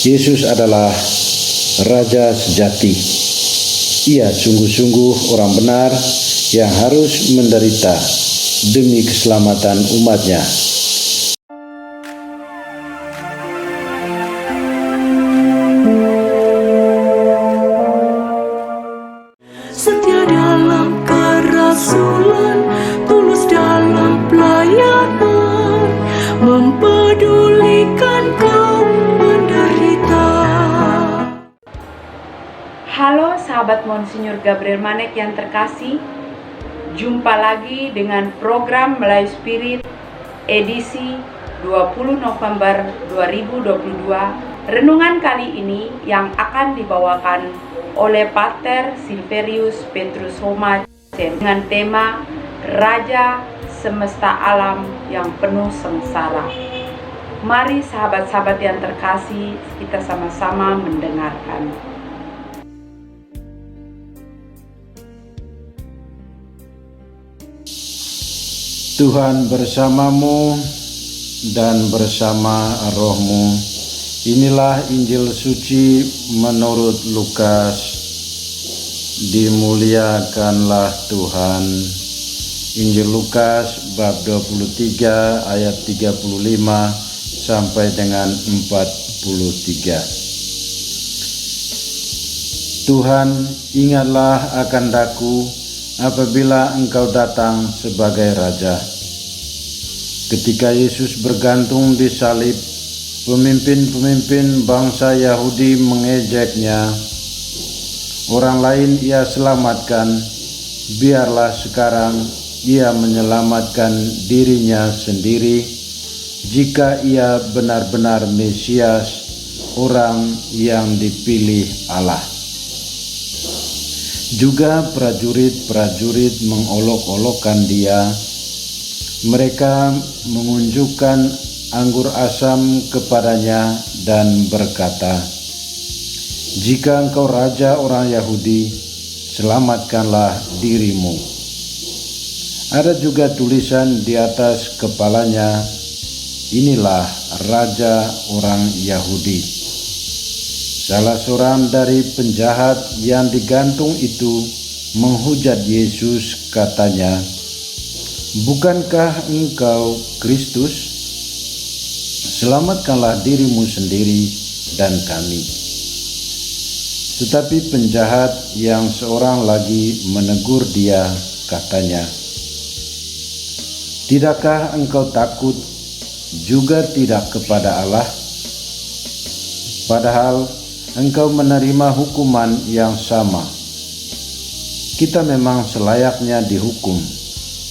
Yesus adalah Raja sejati. Ia sungguh-sungguh orang benar yang harus menderita demi keselamatan umatnya. Setia dalam kerasulan, tulus dalam pelayanan, mempedulikan kaum menderita. Halo sahabat Monsinyur Gabriel Manek yang terkasih, jumpa lagi dengan program Melayu Spirit edisi 20 November 2022. Renungan kali ini yang akan dibawakan oleh Pater Silverius Petrus Homa dengan tema Raja Semesta Alam yang penuh sengsara. Mari sahabat-sahabat yang terkasih, kita sama-sama mendengarkan. Tuhan bersamamu dan bersama rohmu. Inilah Injil suci menurut Lukas. Dimuliakanlah Tuhan. Injil Lukas bab 23 ayat 35 sampai dengan 43. Tuhan, ingatlah akan daku apabila Engkau datang sebagai Raja. Ketika Yesus bergantung di salib, pemimpin-pemimpin bangsa Yahudi mengejeknya. Orang lain Ia selamatkan, biarlah sekarang Ia menyelamatkan dirinya sendiri jika Ia benar-benar Mesias, orang yang dipilih Allah. Juga prajurit-prajurit mengolok-olokkan Dia. Mereka mengunjukkan anggur asam kepadanya dan berkata, "Jika Engkau Raja orang Yahudi, selamatkanlah dirimu." Ada juga tulisan di atas kepalanya, "Inilah Raja orang Yahudi." Salah seorang dari penjahat yang digantung itu menghujat Yesus, katanya, "Bukankah Engkau Kristus? Selamatkanlah dirimu sendiri dan kami." Tetapi penjahat yang seorang lagi menegur dia, katanya, "Tidakkah engkau takut juga tidak kepada Allah? Padahal engkau menerima hukuman yang sama. Kita memang selayaknya dihukum,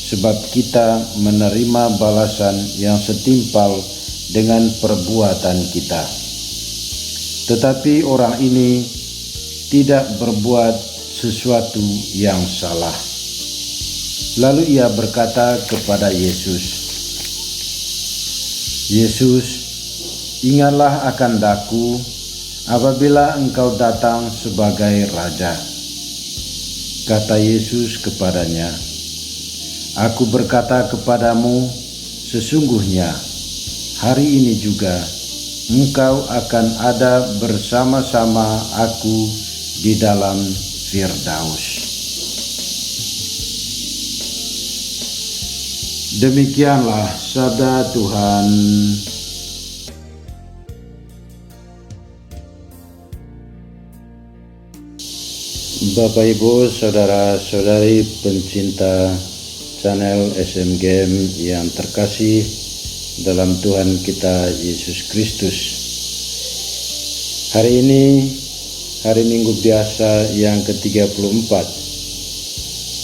sebab kita menerima balasan yang setimpal dengan perbuatan kita. Tetapi orang ini tidak berbuat sesuatu yang salah." Lalu ia berkata kepada Yesus, "Yesus, ingatlah akan daku apabila Engkau datang sebagai Raja." Kata Yesus kepadanya, "Aku berkata kepadamu, sesungguhnya hari ini juga engkau akan ada bersama-sama Aku di dalam Firdaus." Demikianlah sabda Tuhan. Bapak Ibu, saudara-saudari pencinta channel SMGM yang terkasih dalam Tuhan kita Yesus Kristus. Hari ini hari Minggu biasa yang ke-34.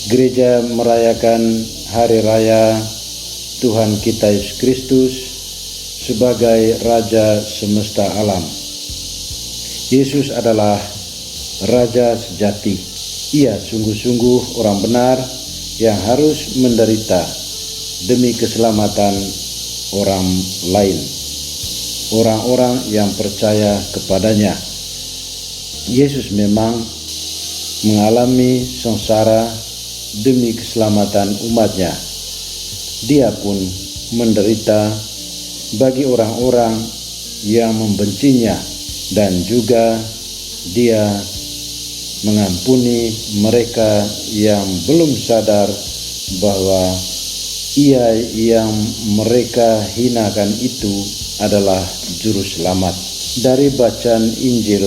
Gereja merayakan hari raya Tuhan kita Yesus Kristus sebagai Raja semesta alam. Yesus adalah Raja sejati. Ia sungguh-sungguh orang benar yang harus menderita demi keselamatan orang lain, orang-orang yang percaya kepadanya. Yesus memang mengalami sengsara demi keselamatan umatnya. Dia pun menderita bagi orang-orang yang membencinya dan juga Dia mengampuni mereka yang belum sadar bahwa Ia yang mereka hinakan itu adalah juru selamat. Dari bacaan Injil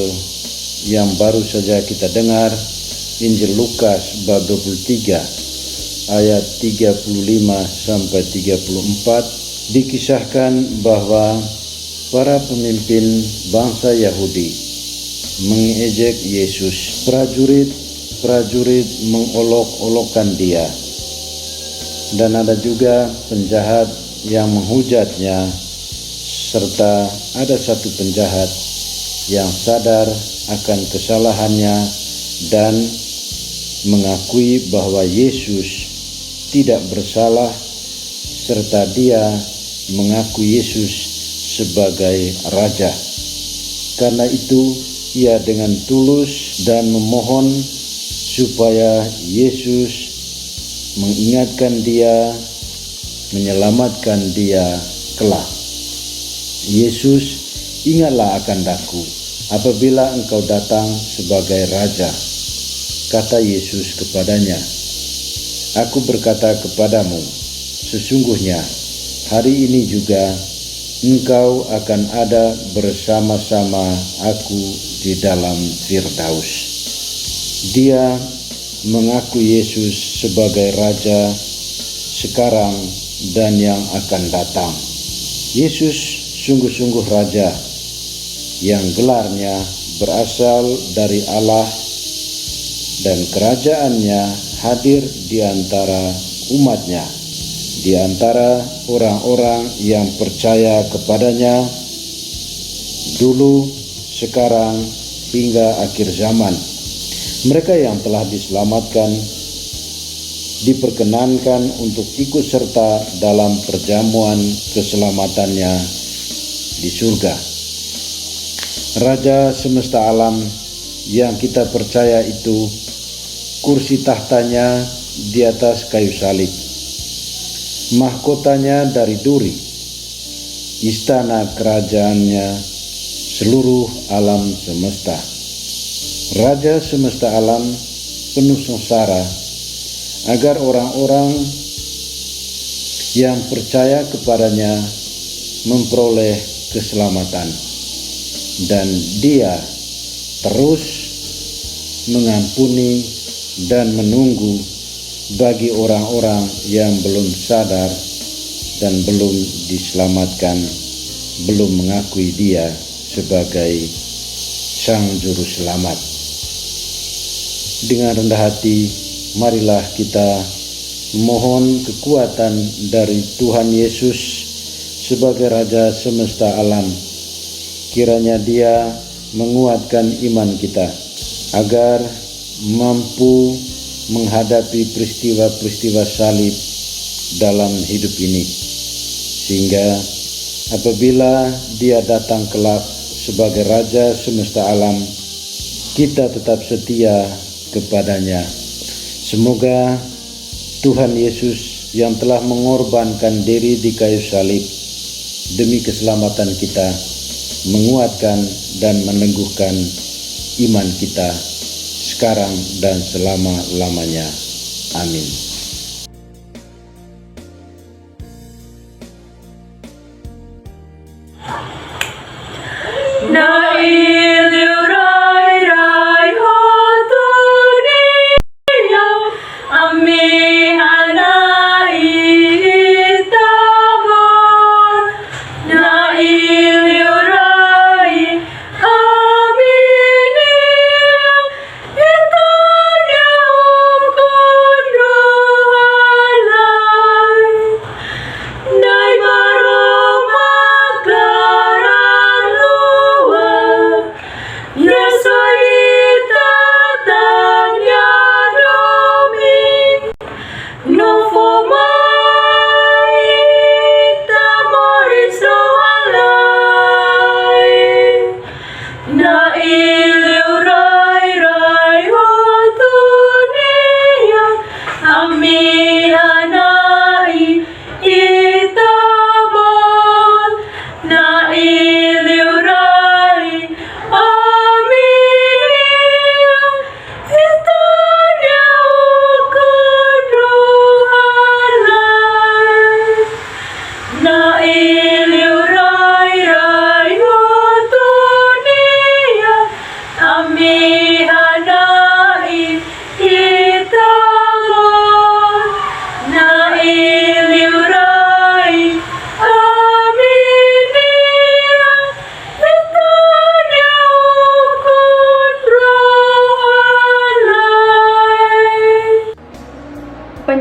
yang baru saja kita dengar, Injil Lukas bab 23 ayat 35 sampai 34, dikisahkan bahwa para pemimpin bangsa Yahudi mengejek Yesus. Prajurit mengolok-olokkan Dia, dan ada juga penjahat yang menghujatnya, serta ada satu penjahat yang sadar akan kesalahannya dan mengakui bahwa Yesus tidak bersalah, serta dia mengaku Yesus sebagai Raja. Karena itu ia dengan tulus dan memohon supaya Yesus mengingatkan dia, menyelamatkan dia kelak. Yesus, ingatlah akan daku apabila engkau datang sebagai Raja. Kata Yesus kepadanya, aku berkata kepadamu, sesungguhnya hari ini juga engkau akan ada bersama-sama aku di dalam Firdaus. Dia mengaku Yesus sebagai Raja sekarang dan yang akan datang. Yesus sungguh-sungguh Raja yang gelarnya berasal dari Allah, dan kerajaannya hadir di antara umatnya, di antara orang-orang yang percaya kepadanya dulu, sekarang, hingga akhir zaman. Mereka yang telah diselamatkan diperkenankan untuk ikut serta dalam perjamuan keselamatannya di surga. Raja semesta alam yang kita percaya itu, kursi tahtanya di atas kayu salib, mahkotanya dari duri, istana kerajaannya seluruh alam semesta. Raja semesta alam penuh sengsara agar orang-orang yang percaya kepadanya memperoleh keselamatan, dan Dia terus mengampuni dan menunggu bagi orang-orang yang belum sadar dan belum diselamatkan, belum mengakui Dia sebagai Sang Juru Selamat. Dengan rendah hati, marilah kita mohon kekuatan dari Tuhan Yesus sebagai Raja semesta alam. Kiranya Dia menguatkan iman kita agar mampu menghadapi peristiwa-peristiwa salib dalam hidup ini, sehingga apabila Dia datang kelak sebagai Raja semesta alam, kita tetap setia kepadanya. Semoga Tuhan Yesus yang telah mengorbankan diri di kayu salib demi keselamatan kita menguatkan dan meneguhkan iman kita sekarang dan selama-lamanya. Amin.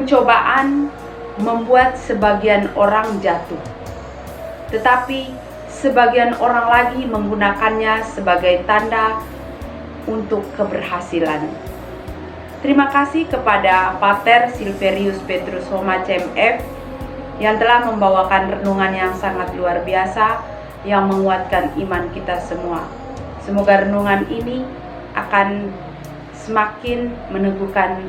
Pencobaan membuat sebagian orang jatuh, tetapi sebagian orang lagi menggunakannya sebagai tanda untuk keberhasilan. Terima kasih kepada Pater Silverius Petrus Homa CMF yang telah membawakan renungan yang sangat luar biasa yang menguatkan iman kita semua. Semoga renungan ini akan semakin meneguhkan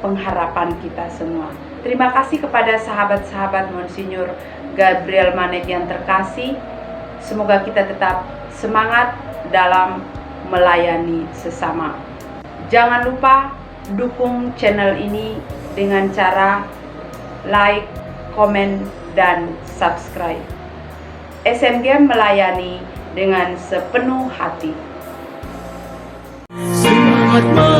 pengharapan kita semua. Terima kasih kepada sahabat-sahabat Monsinyur Gabriel Manek yang terkasih. Semoga kita tetap semangat dalam melayani sesama. Jangan lupa dukung channel ini dengan cara like, komen, dan subscribe. SMG melayani dengan sepenuh hati. Semangat